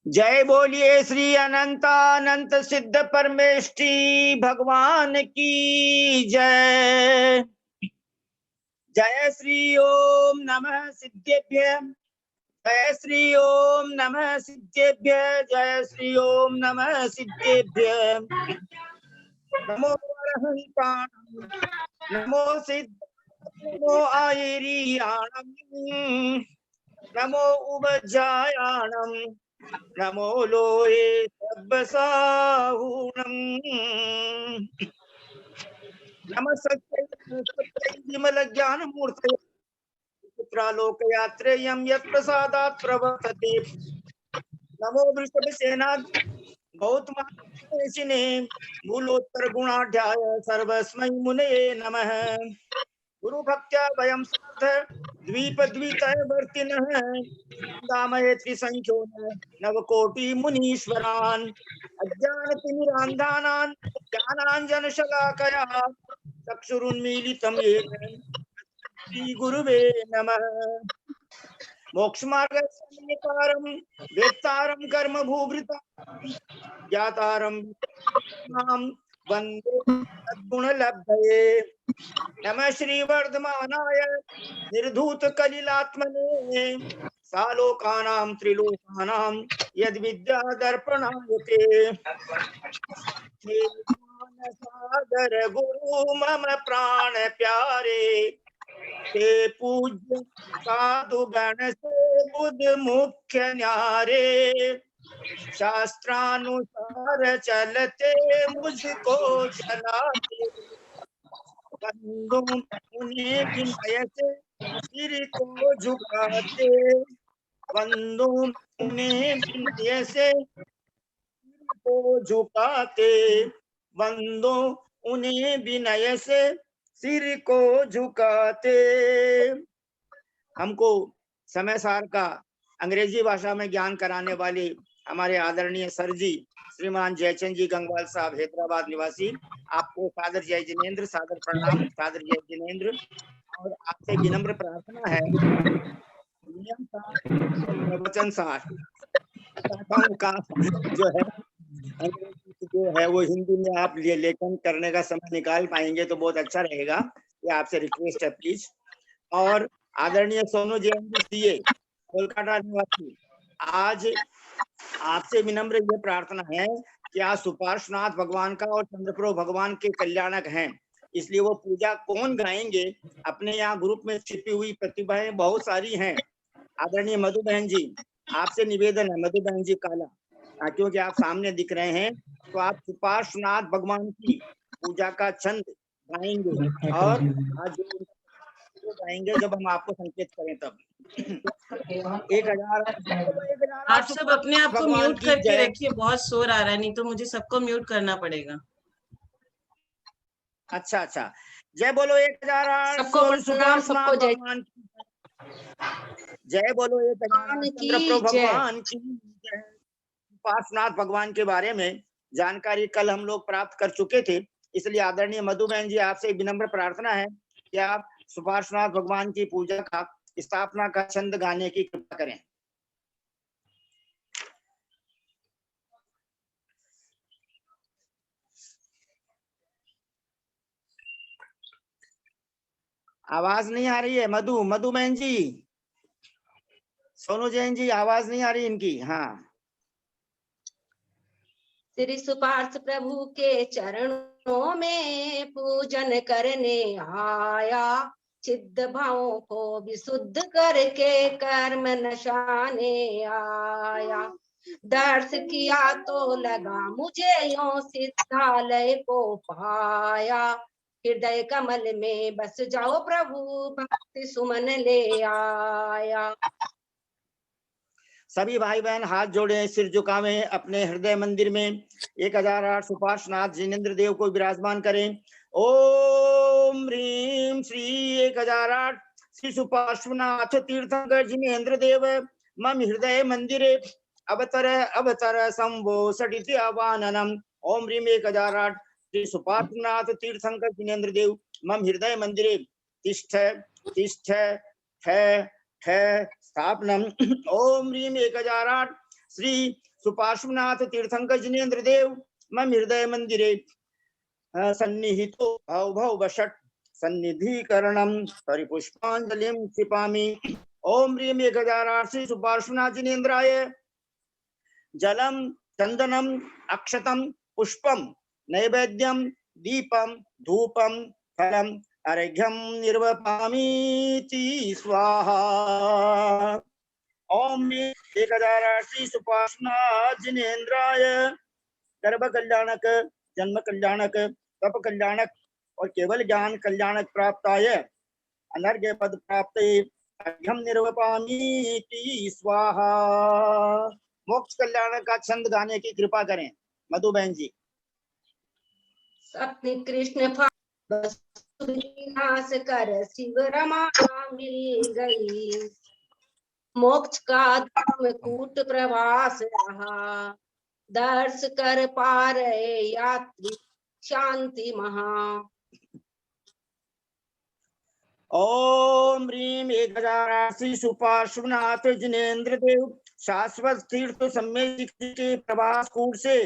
जय बोलिए श्री अनंतानंत सिद्ध परमेष्ठी भगवान की जय। जय श्री ओम नमः सिद्धेभ्य, जय श्री ओम नमः सिद्धेभ्य, जय श्री ओम नमः सिद्धेभ्य। नमो अरहंताणं, नमो सिद्ध, नमो आयरियाणं, नमो उबजायाणं, नमो लोहे सब्बसाहूणं। नमस्ते विमल ज्ञान मूर्ते पुत्रालोकयात्रेयं यत्प्रसादात् प्रवर्तते। नमो वृषभसेना गौतमाशिने मूलोत्तर गुणाढ्याय सर्वस्मै मुनये नमः। गुरु भक्त्या वयं सार्थ द्वीपद्वितयवर्तिनः दामहे त्रिसंख्योन नवकोटि मुनीश्वरान् अज्ञानतिमिरान्धानान् ज्ञानाञ्जनशलाकया चक्षुरुन्मीलितं येन श्रीगुरुवे नमः। मोक्षमार्गस्य वेत्तारं कर्मभूभृतां ज्ञातारं वन्दे सद्गुणलब्धये। नमः श्रीवर्धमानाय निर्धूतकलिलात्मने सालोकानां त्रिलोकानां यद्विद्यादर्पणायते। सागर गुरु मम प्राण प्यारे, ते पूज्य साधु गण से बुद्ध मुख्य न्यारे। शास्त्रानुसार चलते मुझको चलाते, बंदों उन्हें विनय से सिर को झुकाते, बंदों उन्हें विनय से सिर को झुकाते, बंदों उन्हें विनय से सिर को झुकाते। हमको समय सार का अंग्रेजी भाषा में ज्ञान कराने वाले हमारे आदरणीय सर जी श्रीमान जयचंद जी गंगवाल साहब, हैदराबाद निवासी, आपको सादर जय जिनेन्द्र, सादर प्रणाम, सादर जय जिनेन्द्र। और आपसे विनम्र प्रार्थना है, नियम सार प्रवचन सार का जो है वो हिंदी में आप लेखन करने का समय निकाल पाएंगे तो बहुत अच्छा रहेगा, ये आपसे रिक्वेस्ट है प्लीज। और आदरणीय सोनू जैन जी सीए, कोलकाता निवासी, आज आपसे विनम्र ये प्रार्थना है कि आज सुपार्श्वनाथ भगवान का और चंद्रप्रभु भगवान के कल्याणक हैं, इसलिए वो पूजा कौन गाएंगे। अपने यहाँ ग्रुप में छिपी हुई प्रतिभाएं बहुत सारी हैं। आदरणीय मधु बहन जी, आपसे निवेदन है, मधु बहन जी काला, क्योंकि आप सामने दिख रहे हैं, तो आप सुपार्श्वनाथ भगवान की पूजा का छंद गाएंगे और आज गाएंगे जब हम आपको संकेत करें तब। 1000 आप सब अपने आप को म्यूट करके रखिए, बहुत शोर आ रहा है, नहीं तो मुझे सबको म्यूट करना पड़ेगा। अच्छा अच्छा, जय बोलो 1008 सुपार्श्वनाथ भगवान की जय बोलो 1008 चंद्रप्रभु भगवान की जय। सुपार्श्वनाथ भगवान के बारे में जानकारी कल हम लोग प्राप्त कर चुके थे, इसलिए आदरणीय मधु बहन जी आपसे विनम्र प्रार्थना है कि आप सुपार्श्वनाथ भगवान की पूजा का स्थापना का छंद गाने की कृपा करें। आवाज नहीं आ रही है मधु बहन जी, सोनू जैन जी, आवाज नहीं आ रही इनकी। हाँ, श्री सुपार्श प्रभु के चरणों में पूजन करने आया, चिद्ध भावों को विशुद्ध करके कर्म नशाने आया। दर्श किया तो लगा मुझे यों सिद्धालय को पाया, हृदय कमल में बस जाओ प्रभु भक्ति सुमन ले आया। सभी भाई बहन हाथ जोड़े, सिर झुकावें, अपने हृदय मंदिर में 1008 सुपार्श्वनाथ जिनेन्द्र देव को विराजमान करें। ओम ह्रीं श्री 1008 श्री सुपार्श्वनाथ तीर्थंकर जिनेन्द्र देव मम हृदय मंदिरे अवतर संभो सटिति आवाननम। ओम ह्रीं 1008 श्री सुपार्श्वनाथ तीर्थंकर जिनेन्द्र देव मम हृदय मंदिरे तिष्ठ तिष्ठ है स्थापनम। ओम ह्रीम 1008 श्री सुपार्श्वनाथ तीर्थंकर जिनेन्द्र देव मम हृदय मंदिरे सन्निहितो भव वषट सन्निधिकरणम परिपुष्पांजलिं क्षिपामि। ओम ह्रीम 1008 श्री सुपार्श्वनाथ जिनेन्द्राय जलम चंदनम अक्षतम पुष्पम नैवेद्यम दीपम धूपम फलम अर्घ्यम निर्वपामीति स्वाहा। ओम 1008 श्री सुपार्श्वनाथ जिनेन्द्राय गर्भ कल्याणक जन्म कल्याणक तप कल्याणक और केवल ज्ञान कल्याणक प्राप्ताय अनर्घ्य पद प्राप्ते अर्घ्यम निर्वपामीति स्वाहा। मोक्ष कल्याणक का छंद गाने की कृपा करें मधु बहन जी। सत्य कृष्ण विनाश कर शिव रमा मिल गई, मोक्ष का धाम कूट प्रवास रहा, दर्श कर पा रहे यात्री शांति महा। ओम ह्रीम 1008 श्री सुपार्श्वनाथ जिनेन्द्र देव शाश्वत तीर्थ सम्मेद के प्रवास कूट से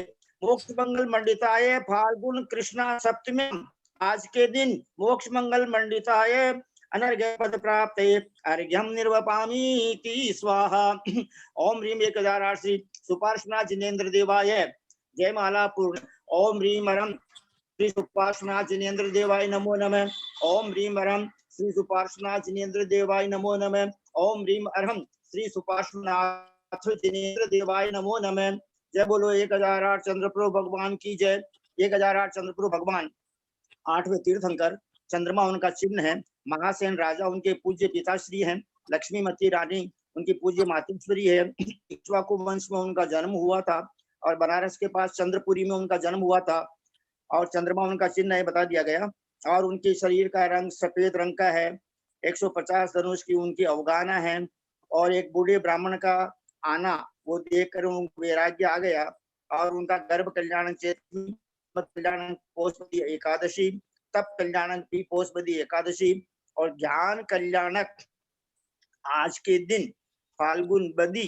मोक्ष मंगल मंडिताय फाल्गुन कृष्णा सप्तमी आज के दिन मोक्ष मंगल मंडिताय अनर्घ्य पद प्राप्त अर्घ्यम निर्वपामीति स्वाहा। ओम ह्रीम 1008 श्री सुपार्श्वनाथ जिनेन्द्र देवाय जय माला पूर्ण। ओम ह्रीम हरम श्री सुपार्श्वनाथ जिनेन्द्र देवाय नमो नमः। ओम ह्रीम हरम श्री सुपार्श्वनाथ जिनेन्द्र देवाय नमो नमः। ओम ह्रीम अरहम श्री सुपार्श्वनाथ जिनेन्द्र देवाय नमो नमः। जय बोलो 1008 चंद्रप्रभु भगवान की जय। 1008 चंद्रप्रभु भगवान 8वें तीर्थंकर, चंद्रमा उनका चिन्ह है, महासेन राजा उनके पूज्य पिताश्री हैं, लक्ष्मीमती रानी उनकी पूज्य मातेश्वरी है। इक्ष्वाकु वंश में उनका जन्म हुआ था और बनारस के पास चंद्रपुरी में उनका जन्म हुआ था और चंद्रमा उनका चिन्ह है बता दिया गया। और उनके शरीर का रंग सफेद रंग का है, 150 धनुष की उनकी अवगाना है और एक बूढ़े ब्राह्मण का आना वो देखकर उनको वैराग्य आ गया और उनका गर्भ कल्याण चेत कल्याण पोषपति एकादशी, तप कल्याणक भी पोषपति एकादशी और ज्ञान कल्याणक आज के दिन फाल्गुन बदी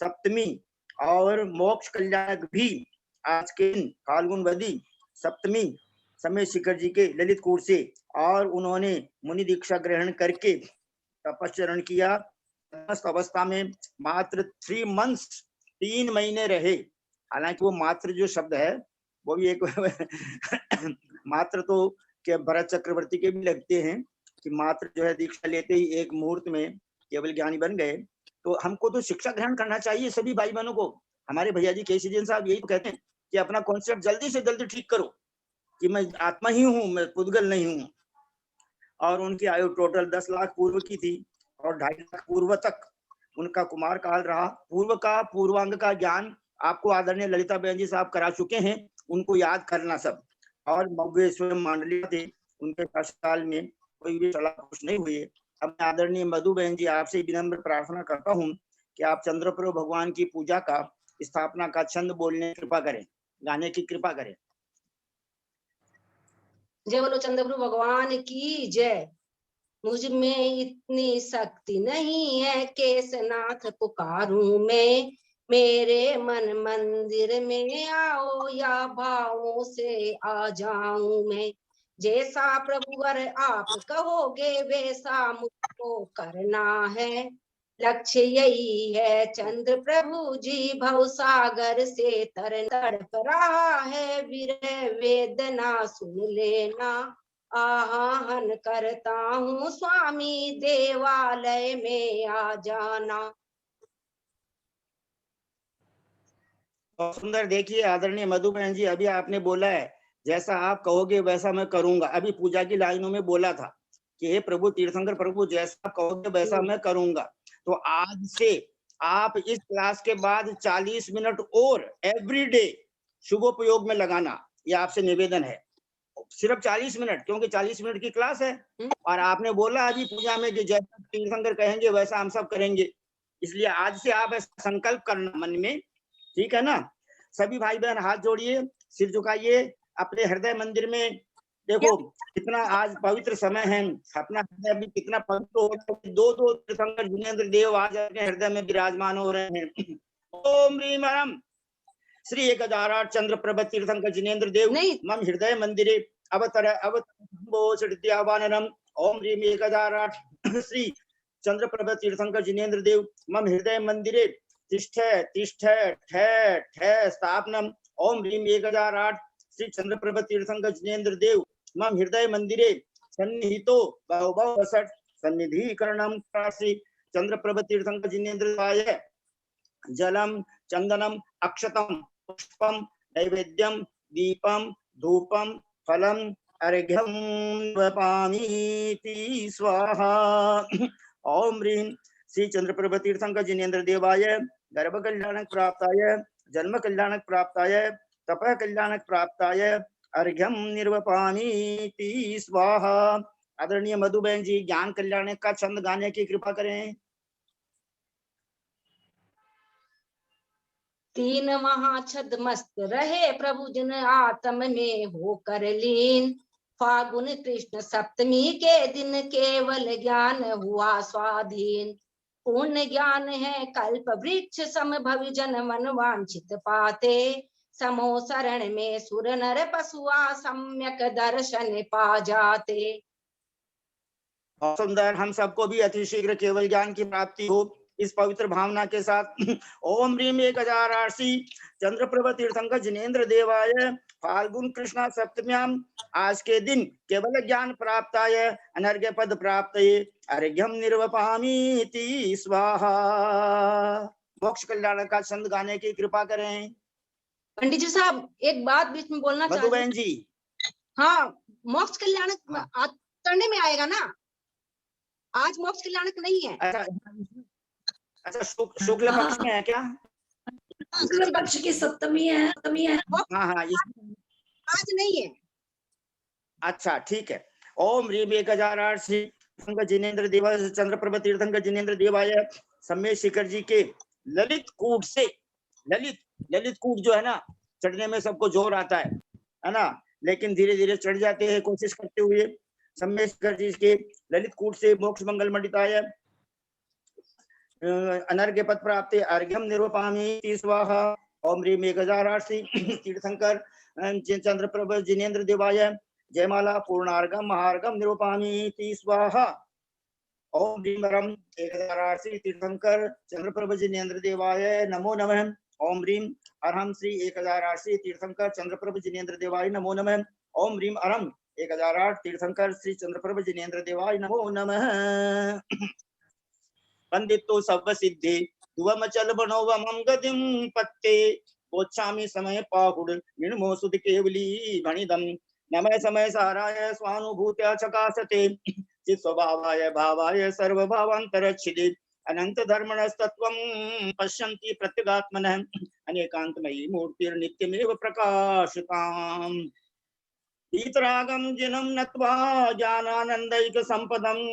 सप्तमी और मोक्ष कल्याणक भी आज के दिन फाल्गुन बदी सप्तमी समय शिखर जी के ललित कूट से। और उन्होंने मुनि दीक्षा ग्रहण करके तपस्चरण किया। अवस्था में मात्र 3 months 3 महीने रहे। हालांकि वो मात्र जो शब्द है वो भी एक मात्र तो क्या भरत चक्रवर्ती के भी लगते हैं कि मात्र जो है दीक्षा लेते ही एक मुहूर्त में केवल ज्ञानी बन गए। तो हमको तो शिक्षा ग्रहण करना चाहिए सभी भाई बहनों को। हमारे भैया जी केसी जैन साहब यही तो कहते हैं कि अपना कॉन्सेप्ट जल्दी से जल्दी ठीक करो कि मैं आत्मा ही हूँ, मैं पुद्गल नहीं हूँ। और उनकी आयु टोटल 10 लाख पूर्व की थी और 2.5 लाख पूर्व तक उनका कुमार काल रहा। पूर्व का पूर्वांग का ज्ञान आपको आदरणीय ललिता बहन जी साहब करा चुके हैं, उनको याद करना सब। और मव्वेश्वर मांडलिया थे, उनके शासनकाल में कोई भी सलाह कुछ नहीं हुई। अब आदरणीय मधु बहन जी आपसे विनम्र प्रार्थना करता हूँ कि आप चंद्रप्रभु भगवान की पूजा का स्थापना का छंद बोलने की कृपा करें, गाने की कृपा करें। जय बोलो चंद्रप्रभु भगवान की जय। मुझ में इतनी शक्ति नहीं है केशनाथ पुकारूं मैं, मेरे मन मंदिर में आओ या भावों से आ जाऊं मैं। जैसा प्रभुवर आप कहोगे वैसा मुझको करना है, लक्ष्य यही है चंद्र प्रभु जी भव सागर से तड़प रहा है, विरह वेदना सुन लेना आह्वान करता हूँ स्वामी देवालय में आ जाना। बहुत सुंदर। देखिए आदरणीय मधु बहन जी, अभी आपने बोला है जैसा आप कहोगे वैसा मैं करूंगा। अभी पूजा की लाइनों में बोला था कि हे प्रभु तीर्थंकर प्रभु जैसा कहोगे वैसा मैं करूंगा। तो आज से आप इस क्लास के बाद 40 मिनट और एवरीडे शुभोपयोग में लगाना, ये आपसे निवेदन है। सिर्फ 40 मिनट, क्योंकि 40 मिनट की क्लास है और आपने बोला अभी पूजा में कि जैसा तीर्थंकर कहेंगे वैसा हम सब करेंगे। इसलिए आज से आप ऐसा संकल्प करना मन में, ठीक है ना। सभी भाई बहन हाथ जोड़िए, सिर झुकाइए, अपने हृदय मंदिर में देखो कितना आज पवित्र समय है, अपना हृदय भी कितना पवित्र हो रहा है। दो तीर्थंकर जिनेंद्र देव आज अपने हृदय में विराजमान हो रहे हैं। ओम ह्रीम हरम श्री 1008 चंद्रप्रभ तीर्थंकर जिनेंद्र देव मम हृदय मंदिरे अवतरवानरम। ओम ह्रीम 1008 श्री चंद्रप्रभ तीर्थंकर जिनेंद्र देव मम हृदय मंदिरे तिष्ठ तिष्ठ ठे ठे स्थापनम। ओम ह्रीम 1008 श्री चंद्रप्रभ तीर्थंकर जिनेंद्र देव मम हृदय मंदिरे सन्निहितो बहु वसट सन्निधिकरणम। श्री चंद्रप्रभ तीर्थंकर जिनेंद्र देवाय जलम चंदनम अक्षतम पुष्पम नैवेद्यम दीपम धूपम फलम अर्घ्यम वपामीति स्वाहा। ओम ह्रीं श्री चंद्रप्रभ तीर्थंकर जिनेंद्र देवाय गर्भ कल्याणक प्राप्ताय जन्म कल्याणक प्राप्ताय तप कल्याणक प्राप्ताय अर्घ्यम निर्वपामीति स्वाहा। आदरणीय मधुबहन जी ज्ञान कल्याणक का छंद गाने की कृपा करें। तीन महाछद मस्त रहे प्रभु जिन आत्म में होकर लीन। फागुन कृष्ण सप्तमी के दिन केवल ज्ञान हुआ स्वाधीन। पूर्ण ज्ञान है कल्प वृक्ष सम भवि जन मन वांछित पाते। समो शरण में सुर नर पशुआ सम्यक दर्शन पा जाते। बहुत सुंदर। हम सबको भी अतिशीघ्र केवल ज्ञान की प्राप्ति हो इस पवित्र भावना के साथ ओम ह्रीं 1008 श्री चंद्रप्रभ तीर्थंकर जिनेंद्र देवाय फाल्गुन कृष्णा सप्तम्याम आज के दिन केवल ज्ञान प्राप्ताय अनर्घ्य पद प्राप्तये अर्घ्यम निर्वपामीति स्वाहा। मोक्ष कल्याण का छंद गाने की कृपा करें। पंडित जी साहब एक बात बीच में बोलना चाहती मधुबहन जी। हाँ मोक्ष कल्याण करने में आएगा ना, आज मोक्ष कल्याण नहीं है। अच्छा शुक्ल पक्ष में है क्या? शुक्ल पक्ष की सप्तमी है। हाँ आज नहीं है। अच्छा ठीक है। ओम ह्रीं 1008 श्री तीर्थंकर जिनेंद्र देवाय चंद्रप्रभ तीर्थंकर जिनेंद्र देवाय सम्मेद शिखर जी के ललित कूट से ललित कूट जो है ना चढ़ने में सबको जोर आता है ना, लेकिन धीरे धीरे चढ़ जाते हैं कोशिश करते हुए। सम्मेद शिखर जी के ललित कूट से मोक्ष मंगल मंडिताय अनर्घ्य पद प्राप्त अर्घ्यम निर्वपामीति स्वाहा। ओम ह्रीं 1008 श्री तीर्थंकर चंद्रप्रभ जिनेंद्र देवाय जयमाला पूर्णार्घम महार्घम निर्वपामीति स्वाहा। ओम ह्रीं हरम 1008 श्री तीर्थंकर चंद्रप्रभ जिनेंद्र देवाय नमो नमः। ओम ह्रीं अरहम श्री 1008 श्री तीर्थंकर चंद्रप्रभ जिनेंद्र देवाय नमो नमः। ओम ह्रीं अरहम 1008 तीर्थंकर श्री चंद्रप्रभ जिनेंद्र देवाय नमो नमः। पंडितो सर्व सिद्धि दुवम चल बनो वमं गतिम पत्ते पोच्छामि समय पाहुड़ निर्मो सुध केवली भणिदम। नमः समय साराय स्वानुभूत्या चकासते चित स्वभावाय भावाय सर्वभावांतरच्छिदे अनंत धर्मणस्तत्वं पश्यन्ति प्रत्यगात्मनः अनेकांतमयी मूर्तिर्नित्यमेव प्रकाशिताम्। वीतरागं जिनं नत्वा ज्ञानानंदैक संपदम्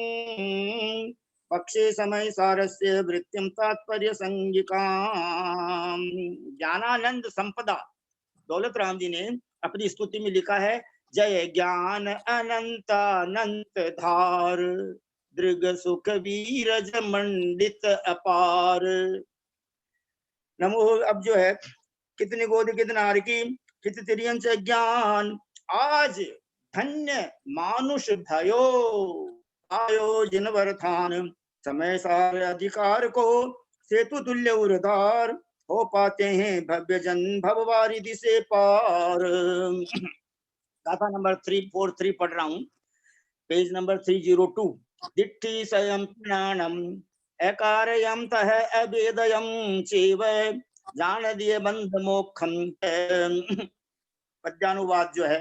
पक्षे समय सारस्य वृत्तिम तात्पर्य संगिकाम। ज्ञानानंद संपदा दौलत राम जी ने अपनी स्तुति में लिखा है जय ज्ञान अनंतानंत धार दृग सुख वीरज मंडित अपार। नमो अब जो है कितने गोद कितना हार की कित तिरियन से ज्ञान आज धन्य मानुष भयो आयो जिन वरथान समय सार अधिकार को सेतु तुल्य उरधार हो पाते हैं भव्य जन भववारिधि से पार। गाथा नंबर 343 पढ़ रहा हूँ, पेज नंबर 302। दिट्ठी स्वयं प्राणम अकारयम तह अवेदयम चेव जान दिए बंध मोक्षम। पद्यानुवाद जो है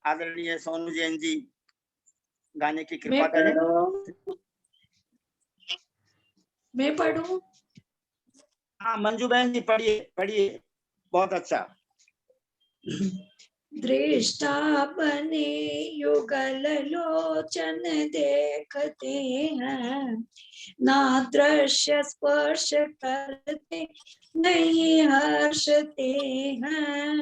आदरणीय सोनू जैन जी गाने की कृपा करें। मैं पढ़ूं? हाँ मंजू बहन जी पढ़िए बहुत अच्छा। दृष्टा बने युगल लोचन देखते हैं ना दृश्य स्पर्श करते नहीं हर्षते हैं।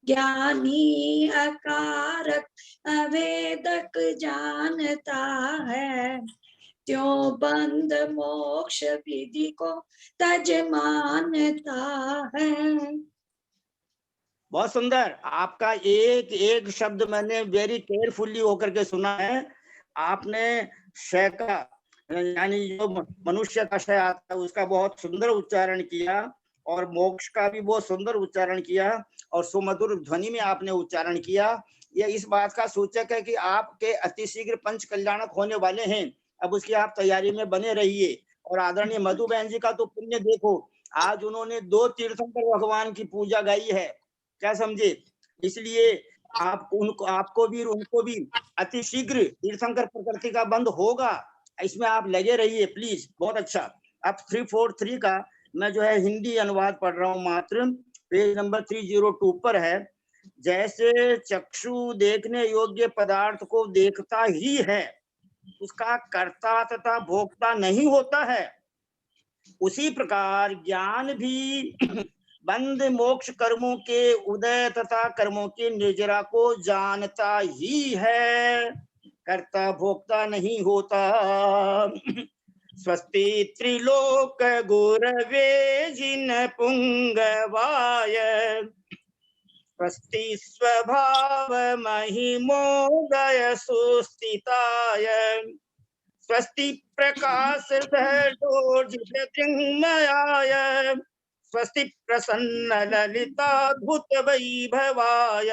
ज्ञानी अकारक अवेदक जानता है, त्यों बंध मोक्ष विधि को तज मानता है। बहुत सुंदर। आपका एक एक शब्द मैंने वेरी केयरफुली होकर के सुना है। आपने शय का यानी जो मनुष्य का शय आता है उसका बहुत सुंदर उच्चारण किया और मोक्ष का भी बहुत सुंदर उच्चारण किया और सुमधुर ध्वनि में आपने उच्चारण किया। यह इस बात का सूचक है कि आपके अतिशीघ्र पंच कल्याणक होने वाले हैं। अब उसकी आप तैयारी में बने रहिए। और आदरणीय मधु बहन जी का तो पुण्य देखो, आज उन्होंने 2 तीर्थंकर भगवान की पूजा गाई है, क्या समझे। इसलिए आपको भी उनको भी अतिशीघ्र तीर्थंकर प्रकृति का बंध होगा, इसमें आप लगे रहिए प्लीज। बहुत अच्छा। अब 343 का मैं जो है हिंदी अनुवाद पढ़ रहा हूँ मात्र, पेज नंबर 302 पर है। जैसे चक्षु देखने योग्य पदार्थ को देखता ही है, उसका कर्ता तथा भोक्ता नहीं होता है, उसी प्रकार ज्ञान भी बंध मोक्ष कर्मों के उदय तथा कर्मों के निर्जरा को जानता ही है, कर्ता भोक्ता नहीं होता। स्वस्ति त्रिलोक गुरवे जिन पुंगवाय, स्वस्ति स्वभाव महिमोदय सुस्थिताय, स्वस्ति प्रकाश दृङ्मयाय, स्वस्ति प्रसन्न ललिताद्भुत वैभवाय,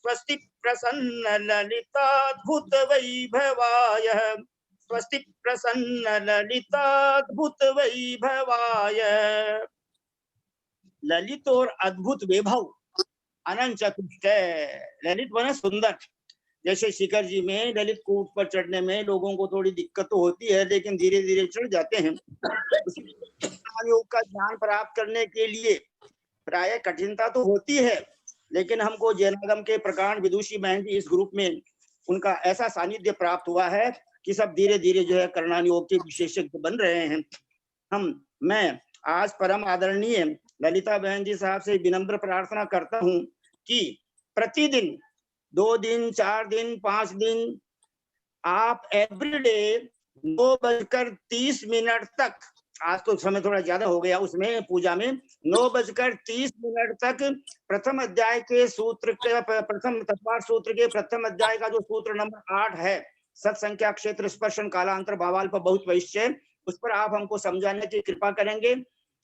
स्वस्ति प्रसन्न ललिताद्भुत वैभवाय, स्वस्ति प्रसन्न ललिताद्भुत वैभवाय। ललित और अद्भुत वैभव अनंत चतुष्ट। ललित बने सुंदर। जैसे शिखर जी में ललित कूट पर चढ़ने में लोगों को थोड़ी दिक्कत तो होती है, लेकिन धीरे धीरे चढ़ जाते हैं। योग का ज्ञान प्राप्त करने के लिए प्राय कठिनता तो होती है, लेकिन हमको जैनागम के प्रकांड विदुषी बहन जी इस ग्रुप में उनका ऐसा सानिध्य प्राप्त हुआ है कि सब धीरे धीरे जो है करणान योग के विशेषज्ञ बन रहे हैं। मैं आज परम आदरणीय ललिता बहन जी साहब से विनम्र प्रार्थना करता हूं कि प्रतिदिन 2 दिन 4 दिन 5 दिन आप एवरीडे 9:30 तक, आज तो समय थोड़ा ज्यादा हो गया उसमें पूजा में, 9:30 तक प्रथम अध्याय के सूत्र के प्रथम तत्वार सूत्र के प्रथम अध्याय का जो सूत्र नंबर 8 है, सत्संख्या क्षेत्र स्पर्शन कालांतर भावाल्प बहुत वैश्य, उस पर आप हमको समझाने की कृपा करेंगे।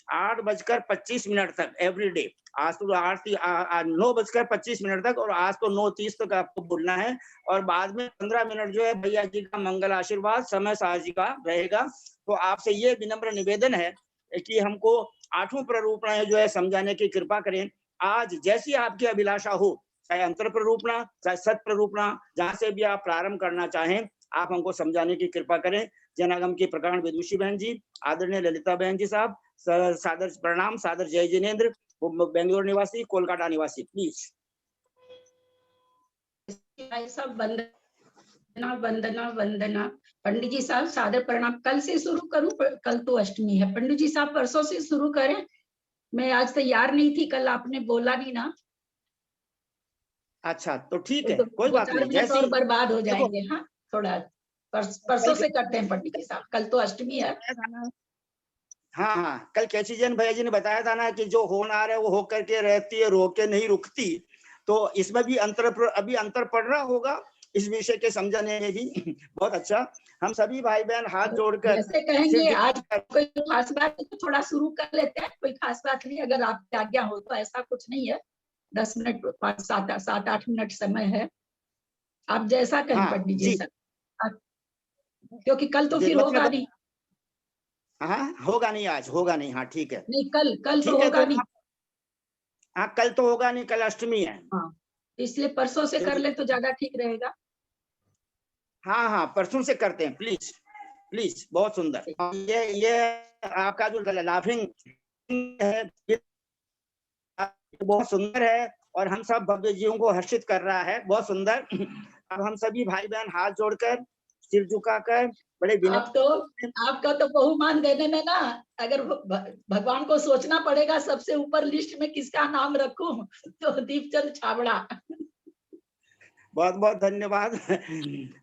8:25 तक एवरीडे। आज तो 9:25 तक और आज तो 9:30 तक आपको बोलना है। और बाद में 15 मिनट जो है भैया जी का मंगल आशीर्वाद समय साहब जी का रहेगा। तो आपसे ये विनम्र निवेदन है कि हमको 8वां प्ररूपणा जो है समझाने की कृपा करें। आज जैसी आपकी अभिलाषा हो, चाहे अंतर प्ररूपणा चाहे सत प्ररूपणा, जहां से भी आप प्रारंभ करना चाहें, आप हमको समझाने की कृपा करें। जनागम की प्रकांड विदुषी बहन जी, आदरणीय ललिता बहन जी साहब, सादर प्रणाम, सादर जय जिनेन्द्र, बेंगलोर निवासी, कोलकाता निवासी, प्लीज। सब वंदना वंदना वंदना। पंडित जी साहब सादर प्रणाम। कल से शुरू करूं? कल तो अष्टमी है। पंडित जी साहब परसों से शुरू करें। मैं आज तैयार नहीं थी, कल आपने बोला नहीं ना। अच्छा तो ठीक है, तो कोई बात नहीं। जैसे और बर्बाद हो जाएंगे। हाँ, थोड़ा परसों से करते हैं पंडित जी साहब, कल तो अष्टमी है। हाँ, कल कैची जैन भैया जी ने बताया था ना कि जो होना रहा है वो होकर के रहती है, रोके नहीं रुकती। तो इसमें भी अभी अंतर पड़ रहा होगा इस विषय के समझाने में भी। बहुत अच्छा। हम सभी भाई बहन हाथ जोड़कर जैसे कहेंगे आज कोई खास बात है तो थोड़ा शुरू कर लेते हैं। कोई खास बात नहीं, अगर आपकी आज्ञा हो तो। ऐसा कुछ नहीं है, 10 मिनट 7-8 मिनट समय है, आप जैसा कहें पंडित जी सर, क्योंकि कल तो फिर होगा नहीं। हाँ, होगा नहीं, आज होगा नहीं। हाँ ठीक है, नहीं कल तो होगा नहीं। हाँ कल तो होगा नहीं, कल अष्टमी है। हाँ, इसलिए परसों से कर ले तो ज्यादा ठीक रहेगा। हाँ हाँ, परसों से करते हैं प्लीज प्लीज। बहुत सुंदर। ये आपका जो लाफिंग है बहुत सुंदर है और हम सब भव्य जीवों को हर्षित कर रहा है। बहुत सुंदर। अब हम सभी भाई बहन हाथ जोड़कर सिर झुकाकर बड़े विनम्र। आप तो आपका तो बहुमान देने में ना, अगर भगवान को सोचना पड़ेगा सबसे ऊपर लिस्ट में किसका नाम रखूं, तो दीपचंद छाबड़ा। बहुत बहुत धन्यवाद।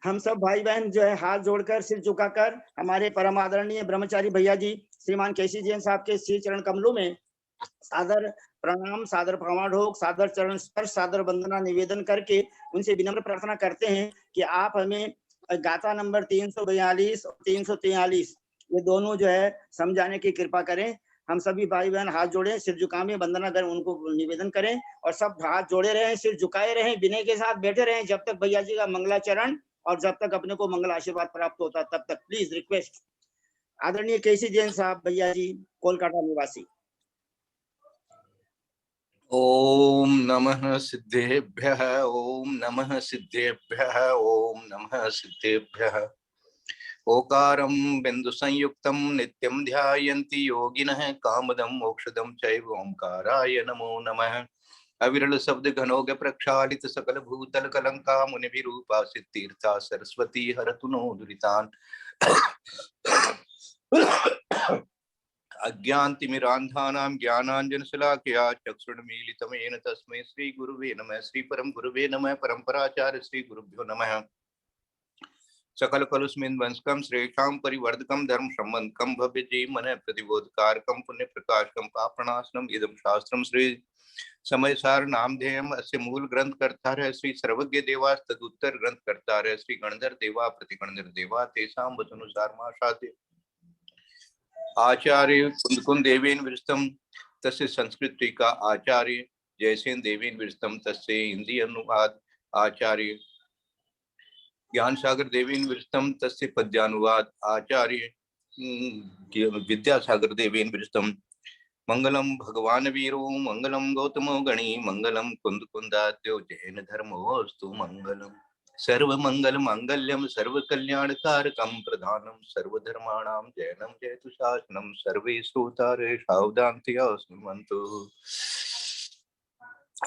हम सब भाई बहन जो है हाथ जोड़कर सिर झुकाकर हमारे परम आदरणीय ब्रह्मचारी भैया जी श्रीमान केसी जैन साहब के श्री चरण कमलों में सादर प्रणाम, सादर प्रमाण, सादर चरण स्पर्श, सादर वंदना निवेदन करके उनसे विनम्र प्रार्थना करते हैं कि आप हमें गाथा नंबर 342 और 343 ये दोनों जो है समझाने की कृपा करें। हम सभी भाई बहन हाथ जोड़े, सिर झुकावे, वंदना करें, उनको निवेदन करें और सब हाथ जोड़े रहें, सिर झुकाए रहें, विनय के साथ बैठे रहें जब तक भैया जी का मंगलाचरण और जब तक अपने को मंगल आशीर्वाद प्राप्त होता तब तक। प्लीज रिक्वेस्ट आदरणीय केसी जैन साहब भैया जी, कोलकाता निवासी। ओम नमः सिद्धेभ्यः, ओम नमः सिद्धेभ्यः, ओम नमः सिद्धेभ्यः। ओकारं बिंदु संयुक्तं नित्यं ध्यायन्ति योगिनः कामदं मोक्षदं चैव ओंकाराय नमो नमः। अविरल शब्द घनोग प्रक्षालित सकल भूतल कलंका मुनिभिरूपा सिद्धीर्था सरस्वती हरतु नो दुरितान्। अज्ञानतिमिरान्धानां ज्ञानाञ्जनशलाकया चक्षुर्मीलितमेन तस्मै श्री गुरुवे नमः। श्री परम गुरुवे नमः। परम्पराचार्य श्री गुरुभ्यो नमः। सकल कलुस्मिन् वंशकं श्रेष्ठां परिवर्धकं धर्म संबंधकं भव्य जी मन प्रतिबोधकारकं पुण्य प्रकाशकं पापनाशनम् इदं शास्त्रं श्री समय सार नामधेयम् अस्य मूल ग्रंथ कर्ता श्री सर्वज्ञ देवा तदुत्तर ग्रंथ कर्ता श्री गणधर देवा प्रतिगणधर देवा तेषां वचनुसार माशाते आचार्य कुंदकुंद देवेन विरस्तम तस्य संस्कृत टीका आचार्य जयसेन देवेन विरस्तम तस्य हिंदी अनुवाद आचार्य ज्ञान सागर देवेन विरस्तम तस्य पद्यानुवाद आचार्य विद्यासागर देवेन विरस्तम। मंगलम भगवान वीरो मंगलम गौतमो गणी मंगलम कुंदकुंदाद्यो जैन धर्मोस्तु मंगलम। सर्व मंगल मांगल्यम सर्व कल्याणकारकम प्रधानम सर्वधर्माणां जैनम जयतु शासनम। सर्वे श्रोतारे सावधानतया शृण्वन्तु।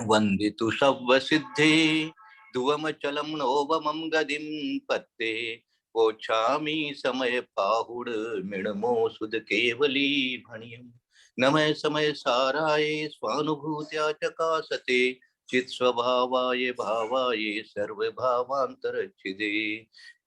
वंदितु शब्द सिद्धे दुवमचलम नोवमं गदिं पत्ते पोछामि समय पाहुड मिणमो सुद केवली भणियम्। नमः समय साराय स्वानुभूत्या चकासते चित स्वभावाय भावाय सर्व भावांतरच्छिदे।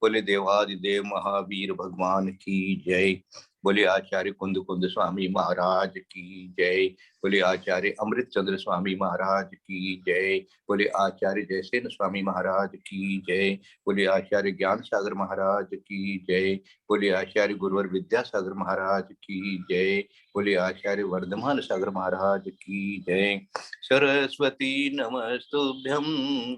बोले देवादिदेव महावीर भगवान की जय। बोले आचार्य कुंद कुंद स्वामी महाराज की जय। बोले आचार्य अमृत चंद्र स्वामी महाराज की जय। बोले आचार्य जयसेन स्वामी महाराज की जय। बोले आचार्य ज्ञान सागर महाराज की जय। बोले आचार्य गुरुवर विद्यासागर महाराज की जय। बोले आचार्य वर्धमान सागर महाराज की जय। सरस्वती नमस्तुभ्यं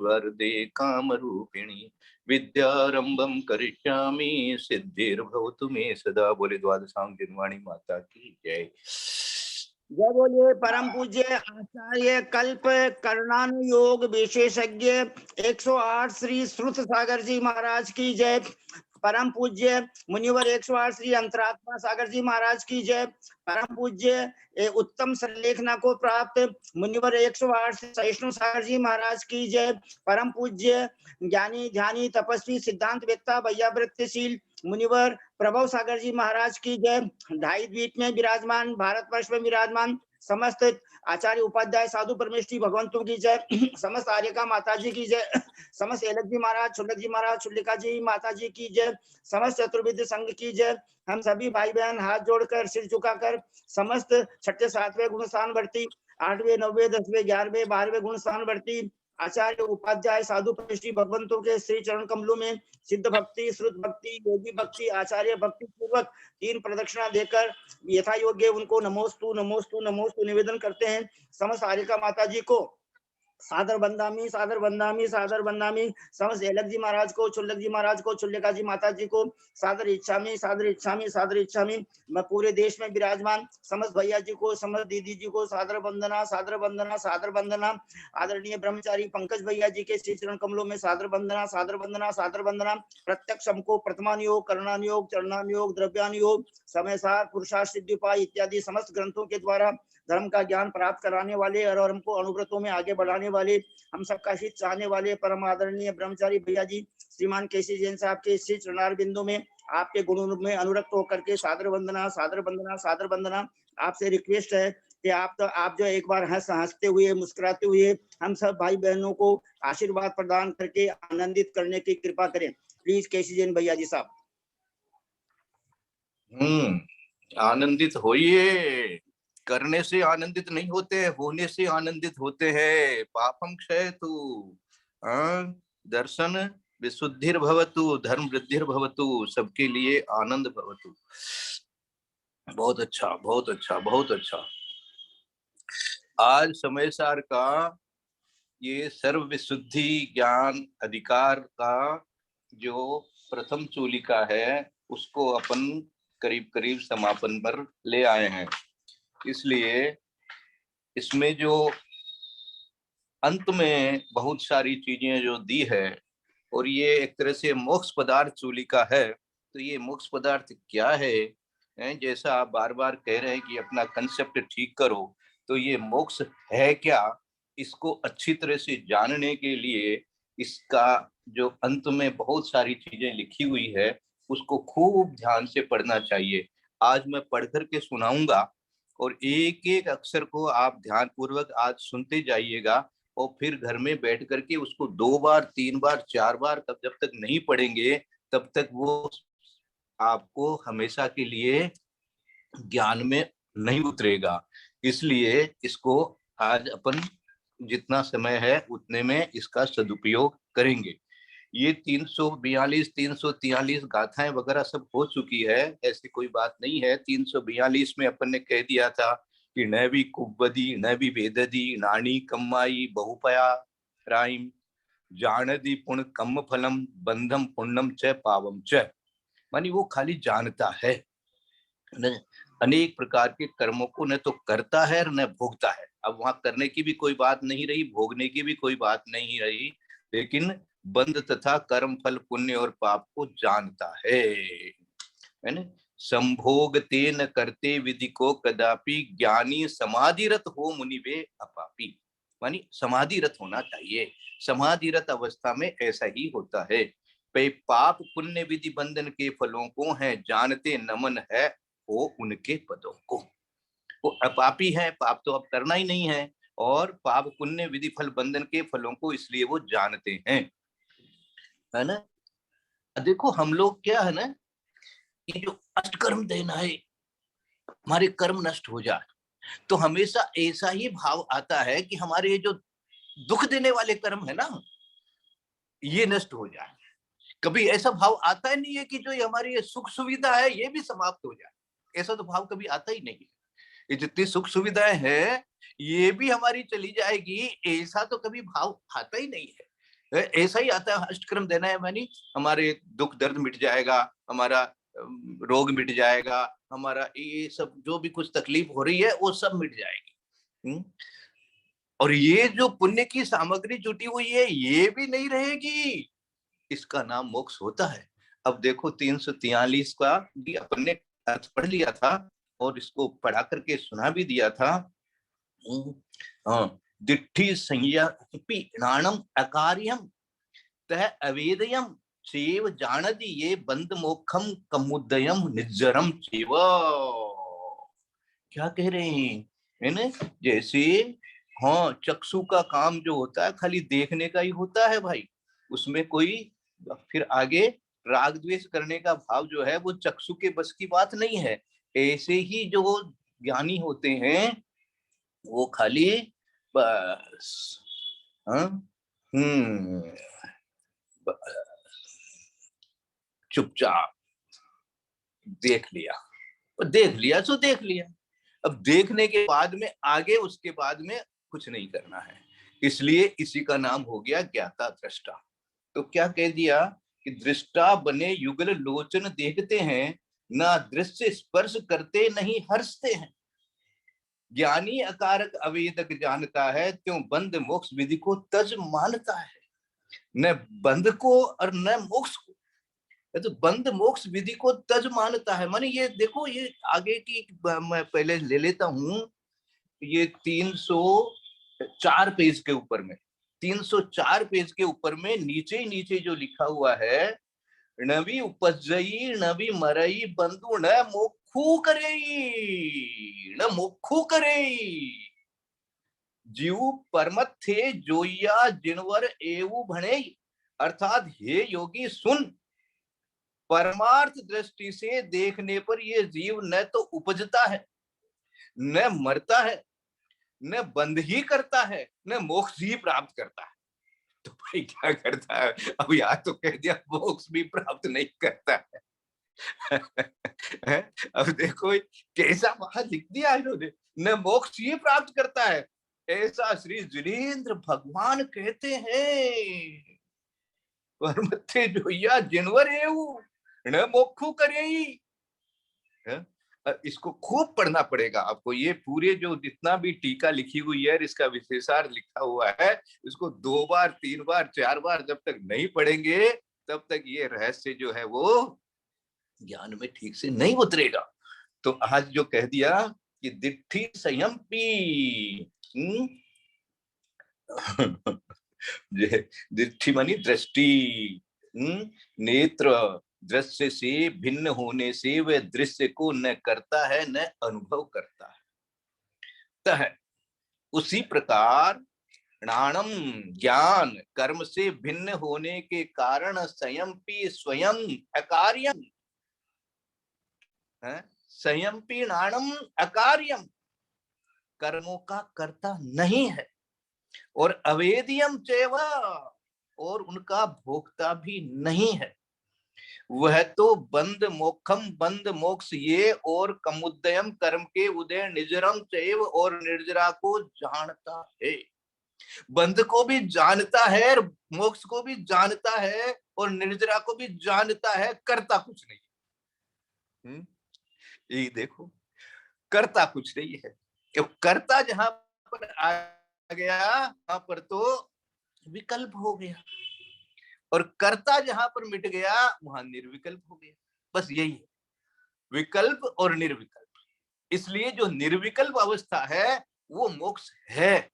वरदे कामरूपिणी विद्यारंभं करिष्यामि सिद्धिर्भवतु मे सदा। बोले द्वादशांग जिनवाणी माता की जय। जय बोलिए परम पूज्य आचार्य कल्प करुणानुयोग विशेषज्ञ 108 श्री श्रुत सागर जी महाराज की जय। परम पूज्य मुनिवर 108 श्री अंतरात्मा सागर जी महाराज की जय। परम पूज्य उत्तम संलेखना को प्राप्त मुनिवर 108 श्री सहिष्णु सागर जी महाराज की जय। परम पूज्य ज्ञानी ध्यानी तपस्वी सिद्धांत वेत्ता वैयावृत्तिशील मुनिवर प्रभव सागर जी महाराज की जय। ढाई द्वीप में विराजमान, भारतवर्ष में विराजमान समस्त आचार्य उपाध्याय साधु परमेष्ठी भगवंतों की जय। समस्त आर्यका माता जी की जय। समस्त एलक जी महाराज, छुल्लक जी महाराज, छुल्लिका जी माता जी की जय। समस्त चतुर्विद्य संघ की जय। हम सभी भाई बहन हाथ जोड़कर सिर झुकाकर समस्त छठे सातवें गुण स्थान वर्ती, 8वें 9वें 10वें 11वें 12वें गुण स्थान वर्ती आचार्य उपाध्याय साधु परमेष्ठी भगवंतों के श्री चरण कमलों में सिद्ध भक्ति, श्रुत भक्ति, योगी भक्ति, आचार्य भक्ति पूर्वक 3 प्रदक्षिणा देकर यथा योग्य उनको नमोस्तु नमोस्तु नमोस्तु निवेदन करते हैं। समस्त आर्यका माता जी को सादर बंदामी, सादर बंदामी, सादर बंदामी। समस्त एलक जी महाराज को, छुल्लक जी महाराज को, छुल्लिका जी माता जी को सादर इच्छामी, सादर इच्छामी, सादर इच्छामी। मैं पूरे देश में विराजमान समस्त भैया जी को, समस्त दीदी जी को सादर वंदना, सादर वंदना, सादर वंदना। आदरणीय ब्रह्मचारी पंकज भैया जी के श्री चरण कमलों में सादर वंदना, सादर वंदना, सादर वंदना। प्रत्यक्ष हमको प्रथमानुयोग, करणानुयोग, चरणानुयोग, द्रव्यानुयोग, समय सार, पुरुषार्थ सिद्धि उपाय इत्यादि समस्त ग्रंथों के द्वारा धर्म का ज्ञान प्राप्त कराने वाले और हमको अनुव्रतों में आगे बढ़ाने वाले, हम सबका हित चाहने वाले परम आदरणीय ब्रह्मचारी भैया जी श्रीमान केसी जैन साहब के श्री चरणार बिंदु में आपके गुणों में अनुरक्त होकर के सादर वंदना, सादर वंदना, सादर वंदना। आपसे रिक्वेस्ट है कि आप जो एक बार हंसते हुए मुस्कुराते हुए हम सब भाई बहनों को आशीर्वाद प्रदान करके आनंदित करने की कृपा करें। प्लीज केसी जैन भैया जी साहब। आनंदित होइए। करने से आनंदित नहीं होते, होने से आनंदित होते हैं। पापम क्षय तु दर्शन विशुद्धिर भवतु, धर्म वृद्धिर भवतु, सबके लिए आनंद भवतु। बहुत अच्छा, बहुत अच्छा, बहुत अच्छा। आज समय सार का ये सर्व विशुद्धि ज्ञान अधिकार का जो प्रथम चूलिका है उसको अपन करीब करीब समापन पर ले आए हैं। इसलिए इसमें जो अंत में बहुत सारी चीजें जो दी है, और ये एक तरह से मोक्ष पदार्थ चूलिका है। तो ये मोक्ष पदार्थ क्या है, जैसा आप बार बार कह रहे हैं कि अपना कंसेप्ट ठीक करो, तो ये मोक्ष है क्या, इसको अच्छी तरह से जानने के लिए इसका जो अंत में बहुत सारी चीजें लिखी हुई है उसको खूब ध्यान से पढ़ना चाहिए। आज मैं पढ़ करके सुनाऊंगा और एक एक अक्षर को आप ध्यानपूर्वक आज सुनते जाइएगा, और फिर घर में बैठ करके उसको 2 बार 3 बार 4 बार तब जब तक नहीं पढ़ेंगे तब तक वो आपको हमेशा के लिए ज्ञान में नहीं उतरेगा। इसलिए इसको आज अपन जितना समय है उतने में इसका सदुपयोग करेंगे। ये 342 343 गाथाएं वगैरह सब हो चुकी है, ऐसी कोई बात नहीं है। 342 में अपन ने कह दिया था कि न भी कुब्बदी न भी वेददी नानी कम्माई बहुपया राइम जानदी पुण्य कम फलम बंधम पुण्यम च पावम च, मानी वो खाली जानता है, अनेक प्रकार के कर्मों को न तो करता है न भोगता है। अब वहां करने की भी कोई बात नहीं रही, भोगने की भी कोई बात नहीं रही, लेकिन बंध तथा कर्म फल पुण्य और पाप को जानता है ना। संभोग ते न करते विधि को कदापि ज्ञानी समाधिरत हो मुनिवे अपापी, मानी समाधिरत होना चाहिए। समाधिरत अवस्था में ऐसा ही होता है। पाप पुण्य विधि बंधन के फलों को है जानते, नमन है वो उनके पदों को। वो अपापी है, पाप तो अब करना ही नहीं है, और पाप पुण्य विधि फल बंधन के फलों को इसलिए वो जानते हैं, है ना। देखो हम लोग क्या है ना, ये जो अष्टकर्म देना है, हमारे कर्म नष्ट हो जाए तो हमेशा ऐसा ही भाव आता है कि हमारे ये जो दुख देने वाले कर्म है ना ये नष्ट हो जाए। कभी ऐसा भाव आता ही नहीं है कि जो ये हमारी ये सुख सुविधा है ये भी समाप्त हो जाए, ऐसा तो भाव कभी आता ही नहीं है। ये जितनी सुख सुविधाएं हैं ये भी हमारी चली जाएगी, ऐसा तो कभी भाव आता ही नहीं है। ऐसा ही आता है अष्टकर्म देना है मानी हमारे दुख दर्द मिट जाएगा, हमारा रोग मिट जाएगा, हमारा ये सब जो भी कुछ तकलीफ हो रही है वो सब मिट जाएगी। और ये जो पुण्य की सामग्री जुटी हुई है ये भी नहीं रहेगी, इसका नाम मोक्ष होता है। अब देखो 343 का भी अपन ने अर्थ पढ़ लिया था और इसको पढ़ा करके सुना भी दिया था। दिट्ठी संयपि नाणम अकार्यम तह अवेदयम चेव जानदि ये बंद मोक्षम कमुदयम निज्जरम चेव। क्या कह रहे हैं, है ना। जैसे हाँ चक्षु का काम जो होता है खाली देखने का ही होता है भाई, उसमें कोई फिर आगे राग द्वेष करने का भाव जो है वो चक्षु के बस की बात नहीं है। ऐसे ही जो ज्ञानी होते हैं वो खाली बस चुपचाप देख लिया, देख लिया सो देख लिया। अब देखने के बाद में आगे उसके बाद में कुछ नहीं करना है, इसलिए इसी का नाम हो गया ज्ञाता दृष्टा। तो क्या कह दिया कि दृष्टा बने युगल लोचन देखते हैं, ना दृश्य स्पर्श करते नहीं हर्षते हैं। ज्ञानी अकारक अवेदक जानता है, त्यों बंध मोक्ष विधि को तज मानता है। न बंध को और न मोक्ष को, तो बंध मोक्ष विधि को तज मानता है। माने ये देखो, ये आगे की मैं पहले ले लेता हूं ये 304 पेज के ऊपर में, 304 पेज के ऊपर में नीचे ही नीचे जो लिखा हुआ है, नवी उपजई नवी मरई बंधु न मोखू करेई, न मोखू करेई, जीव परमत थे जोया जिनवर एवु भणे। अर्थात हे योगी सुन, परमार्थ दृष्टि से देखने पर ये जीव न तो उपजता है, न मरता है, न बंध ही करता है, न मोक्ष ही प्राप्त करता है। तो भाई क्या करता है? अब यहाँ तो कह दिया मोक्ष भी प्राप्त नहीं करता है। अब देखो कैसा वहां लिख दिया इन्होंने, न मोक्ष ही प्राप्त करता है, ऐसा श्री जिनेन्द्र भगवान कहते हैं। परमथे जोया जिनवर एवु न मोक्षु करे। इसको खूब पढ़ना पड़ेगा आपको। ये पूरे जो जितना भी टीका लिखी हुई है, इसका विशेषार्थ लिखा हुआ है, इसको 2 बार 3 बार 4 बार जब तक नहीं पढ़ेंगे तब तक ये रहस्य जो है वो ज्ञान में ठीक से नहीं उतरेगा। तो आज जो कह दिया कि दिट्ठी संयमपी, दिट्ठी मानी दृष्टि, नेत्र दृश्य से भिन्न होने से वह दृश्य को न करता है न अनुभव करता है। तह उसी प्रकार ज्ञानम ज्ञान कर्म से भिन्न होने के कारण संयमपि स्वयं अकार्यम, संयमपि ज्ञानम अकार्यम, कर्मों का कर्ता नहीं है, और अवेदियम चैव, और उनका भोक्ता भी नहीं है। वह तो बंद मोक्षम बंद मोक्ष ये और कमुदयम कर्म के उदय निजरम चैव, और निर्जरा को जानता है। बंद को भी जानता है, मोक्ष को भी जानता है, और निर्जरा को भी जानता है, करता कुछ नहीं। ये देखो, करता कुछ नहीं है। कर्ता जहां पर आ गया वहां पर तो विकल्प हो गया, और कर्ता जहां पर मिट गया वहां निर्विकल्प हो गया। बस यही है, विकल्प और निर्विकल्प। इसलिए जो निर्विकल्प अवस्था है वो मोक्ष है,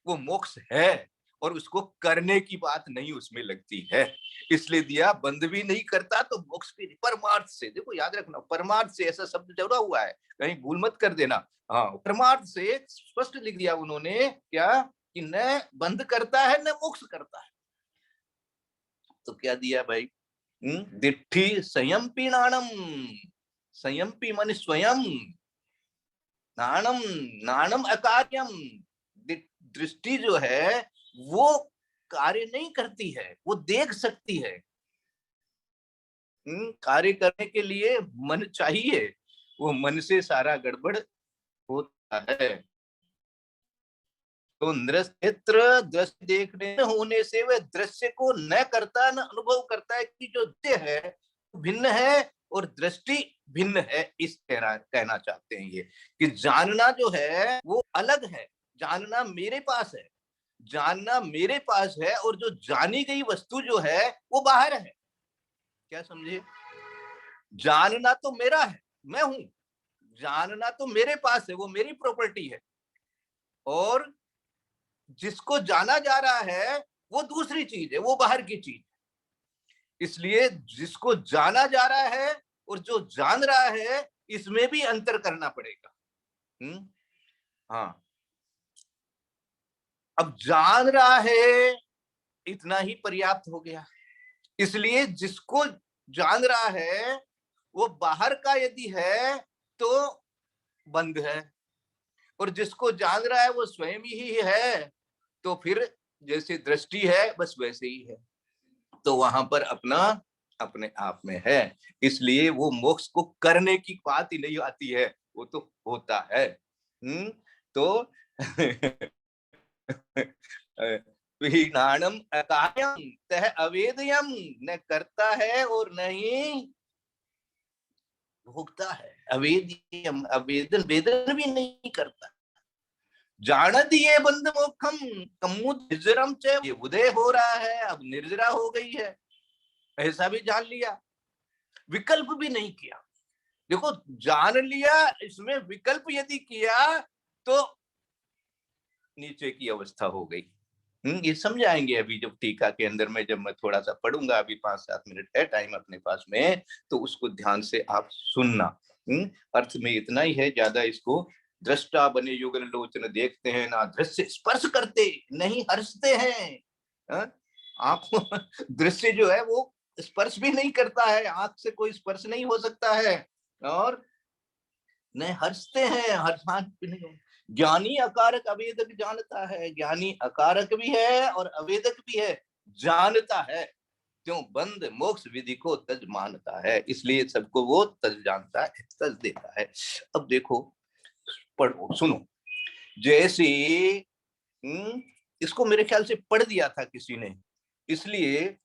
वो मोक्ष है, और उसको करने की बात नहीं उसमें लगती है। इसलिए दिया बंद भी नहीं करता तो मोक्ष भी नहीं। परमार्थ से, देखो याद रखना, परमार्थ से ऐसा शब्द जोड़ा हुआ है, कहीं भूल मत कर देना। हाँ, परमार्थ से स्पष्ट लिख दिया उन्होंने क्या, कि न बंद करता है न मोक्ष करता है। तो क्या दिया भाई, दिट्ठी संयमपि नाणम, संयमपि माने स्वयं, नाणम नाणम अकार्यम, दृष्टि जो है वो कार्य नहीं करती है, वो देख सकती है। कार्य करने के लिए मन चाहिए, वो मन से सारा गड़बड़ होता है। तो नेत्र दृश्य देखने होने से वह दृश्य को न करता न अनुभव करता है, कि जो दृश्य है भिन्न है और दृष्टि भिन्न है। इस कहना चाहते हैं ये, कि जानना जो है वो अलग है, जानना मेरे पास है, जानना मेरे पास है, और जो जानी गई वस्तु जो है वो बाहर है। क्या समझे? जानना तो मेरा है, मैं हूं, जानना तो मेरे पास है, वो मेरी प्रॉपर्टी है, और जिसको जाना जा रहा है वो दूसरी चीज है, वो बाहर की चीज है। इसलिए जिसको जाना जा रहा है और जो जान रहा है, इसमें भी अंतर करना पड़ेगा। हाँ, अब जान रहा है इतना ही पर्याप्त हो गया। इसलिए जिसको जान रहा है वो बाहर का यदि है तो बंद है, और जिसको जान रहा है वो स्वयं ही है, तो फिर जैसे दृष्टि है बस वैसे ही है, तो वहां पर अपना अपने आप में है। इसलिए वो मोक्ष को करने की बात ही नहीं आती है, वो तो होता है। तो विज्ञानम अकार्यम तह अवेदयम, न करता है और नहीं भोगता है। अवेदयम, अवेदन, वेदन भी नहीं करता। जान दिए बंद मोक्षम कमुद निर्जरम च, ये उदय हो रहा है, अब निर्जरा हो गई है, ऐसा भी जान लिया, विकल्प भी नहीं किया। देखो, जान लिया, इसमें विकल्प यदि किया तो नीचे की अवस्था हो गई। ये समझाएंगे अभी जब टीका के अंदर में, जब मैं थोड़ा सा पढ़ूंगा, अभी 5-7 मिनट है टाइम अपने पास में, तो उसको ध्यान से आप सुनना। अर्थ में इतना ही है, ज्यादा इसको दृष्टा बने युगल लोचन देखते हैं ना दृश्य स्पर्श करते नहीं हर्षते हैं। आंखों दृश्य जो है वो स्पर्श भी नहीं करता है, आंख से कोई स्पर्श नहीं हो सकता है, और न हर्षते हैं, हर्षांत भी नहीं। ज्ञानी अकारक अवेदक जानता है, ज्ञानी अकारक भी है और अवेदक भी है, जानता है, क्यों बंद मोक्ष विधि को तज मानता है, इसलिए सबको वो तज जानता है, तज देता है। अब देखो, पढ़ो, सुनो। जैसे इसको मेरे ख्याल से पढ़ दिया था किसी ने, इसलिए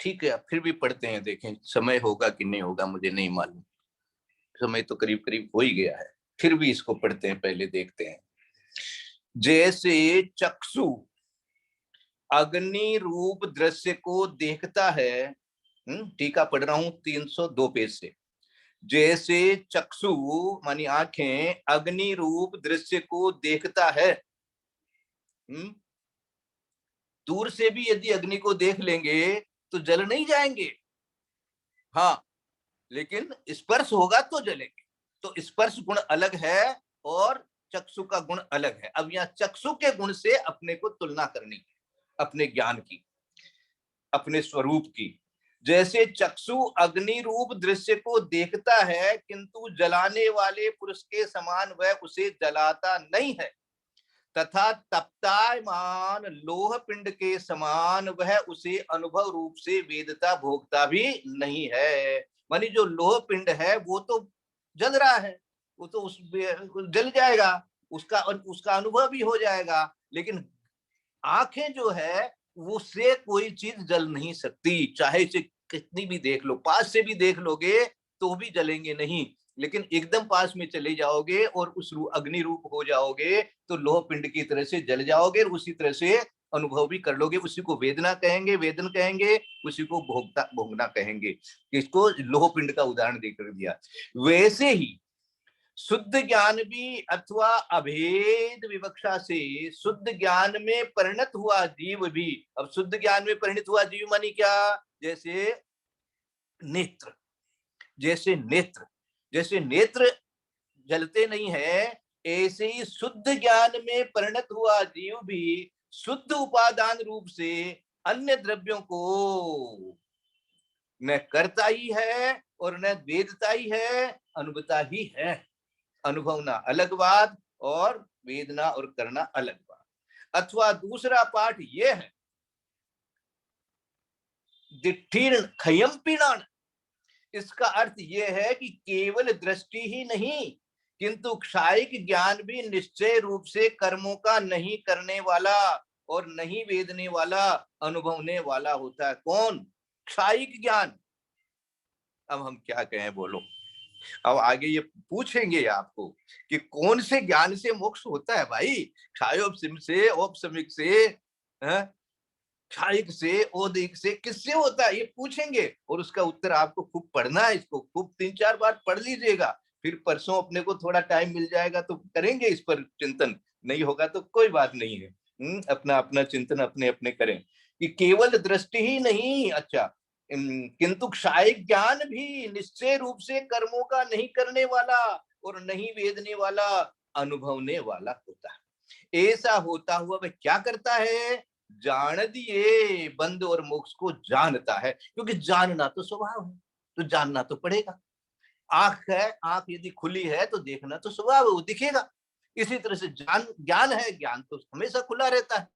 ठीक है फिर भी पढ़ते हैं, देखें समय होगा कि नहीं होगा मुझे नहीं मालूम, समय तो करीब करीब हो ही गया है, फिर भी इसको पढ़ते हैं, पहले देखते हैं। जैसे चक्षु अग्नि रूप दृश्य को देखता है, टीका पढ़ रहा हूं 302 पेज से। जैसे चक्षु मानी आंखें अग्नि रूप दृश्य को देखता है, दूर से भी यदि अग्नि को देख लेंगे तो जल नहीं जाएंगे, हाँ, लेकिन स्पर्श होगा तो जलेंगे। तो स्पर्श गुण अलग है और चक्षु का गुण अलग है। अब यहाँ चक्षु के गुण से अपने को तुलना करनी है, अपने ज्ञान की, अपने स्वरूप की। जैसे चक्षु अग्नि रूप दृश्य को देखता है, किंतु जलाने वाले पुरुष के समान वह उसे जलाता नहीं है, तथा तप्तायमान लोह पिंड के समान वह उसे अनुभव रूप से वेदता भोगता भी नहीं है। मानी जो लोह पिंड है वो तो जल रहा है, वो तो उस जल जाएगा, उसका अनुभव भी हो जाएगा, लेकिन आंखें जो है उससे कोई चीज जल नहीं सकती, चाहे इसे कितनी भी देख लो, पास से भी देख लोगे तो भी जलेंगे नहीं, लेकिन एकदम पास में चले जाओगे और उस अग्नि रूप हो जाओगे तो लोह पिंड की तरह से जल जाओगे और उसी तरह से अनुभव भी कर लोगे। उसी को वेदना कहेंगे, वेदन कहेंगे, उसी को भोगना कहेंगे। इसको लोह पिंड का उदाहरण देकर दिया। वैसे ही शुद्ध ज्ञान भी अथवा अभेद विवक्षा से शुद्ध ज्ञान में परिणत हुआ जीव भी, अब शुद्ध ज्ञान में परिणत हुआ जीव मानी क्या, जैसे नेत्र, जैसे नेत्र जलते नहीं है, ऐसे ही शुद्ध ज्ञान में परिणत हुआ जीव भी शुद्ध उपादान रूप से अन्य द्रव्यों को न करता ही है और न वेदता ही है, अनुभवता ही है। अनुभवना अलग बात और वेदना और करना अलग बात। अथवा दूसरा पाठ यह है, दिठीर्ण खयम पीणान, इसका अर्थ यह है कि केवल दृष्टि ही नहीं किंतु क्षायिक ज्ञान भी निश्चय रूप से कर्मों का नहीं करने वाला और नहीं वेदने वाला, अनुभवने वाला होता है। कौन? क्षायिक ज्ञान। अब हम क्या कहें बोलो, अब आगे ये पूछेंगे आपको कि कौन से ज्ञान से मोक्ष होता है भाई, क्षायोपसिम से, औपसमिक से, क्षायिक से, औदिक से, किससे होता है, ये पूछेंगे और उसका उत्तर आपको खूब पढ़ना है, इसको खूब 3-4 बार पढ़ लीजिएगा, फिर परसों अपने को थोड़ा टाइम मिल जाएगा तो करेंगे इस पर चिंतन, नहीं होगा तो कोई बात नहीं है, अपना अपना चिंतन अपने अपने करें कि केवल दृष्टि ही नहीं, अच्छा किंतु क्षायिक ज्ञान भी निश्चय रूप से कर्मों का नहीं करने वाला और नहीं वेदने वाला, अनुभवने वाला होता है। ऐसा होता हुआ वह क्या करता है, जान दिए बंद और मोक्ष को जानता है, क्योंकि जानना तो स्वभाव है, तो जानना तो पड़ेगा। आंख है, आंख यदि खुली है तो देखना तो स्वभाव है, वो दिखेगा। इसी तरह से ज्ञान है, ज्ञान तो हमेशा खुला रहता है,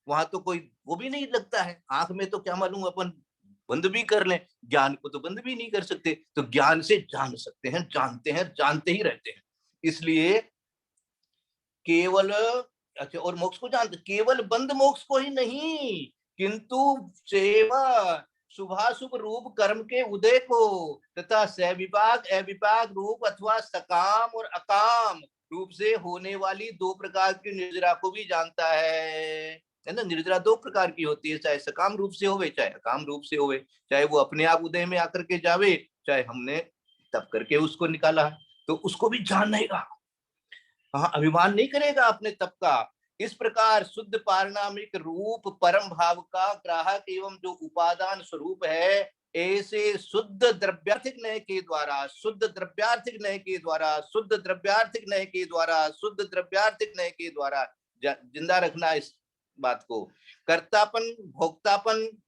वहां तो कोई वो भी नहीं लगता है। आंख में तो क्या मालूम अपन बंद भी कर लें, ज्ञान को तो बंद भी नहीं कर सकते, तो ज्ञान से जान सकते हैं, जानते हैं, जानते ही रहते हैं। इसलिए केवल, अच्छा, और मोक्ष को जानते, केवल बंद मोक्ष को ही नहीं किंतु सेवा शुभाशुभ रूप कर्म के उदय को तथा सविपाक अविपाक रूप अथवा सकाम और अकाम रूप से होने वाली 2 प्रकार की निर्जरा को भी जानता है ना। निर्जरा 2 प्रकार की होती है, चाहे सकाम रूप से होवे चाहे अकाम रूप से होवे, चाहे वो अपने आप उदय में आकर के जावे, चाहे हमने तप करके उसको निकाला, तो उसको भी जानना है। कहाँ अभिमान नहीं करेगा अपने तप का। इस प्रकार शुद्ध पारणामिक रूप परम भाव का ग्राहक एवं जो उपादान स्वरूप है, ऐसे शुद्ध द्रव्यार्थिक नय के द्वारा, शुद्ध द्रव्यार्थिक नय के द्वारा, शुद्ध द्रव्यार्थिक नय के द्वारा, शुद्ध द्रव्यार्थिक नय के द्वारा जिंदा रखना इस बात को। कर्तापन, भोक्तापन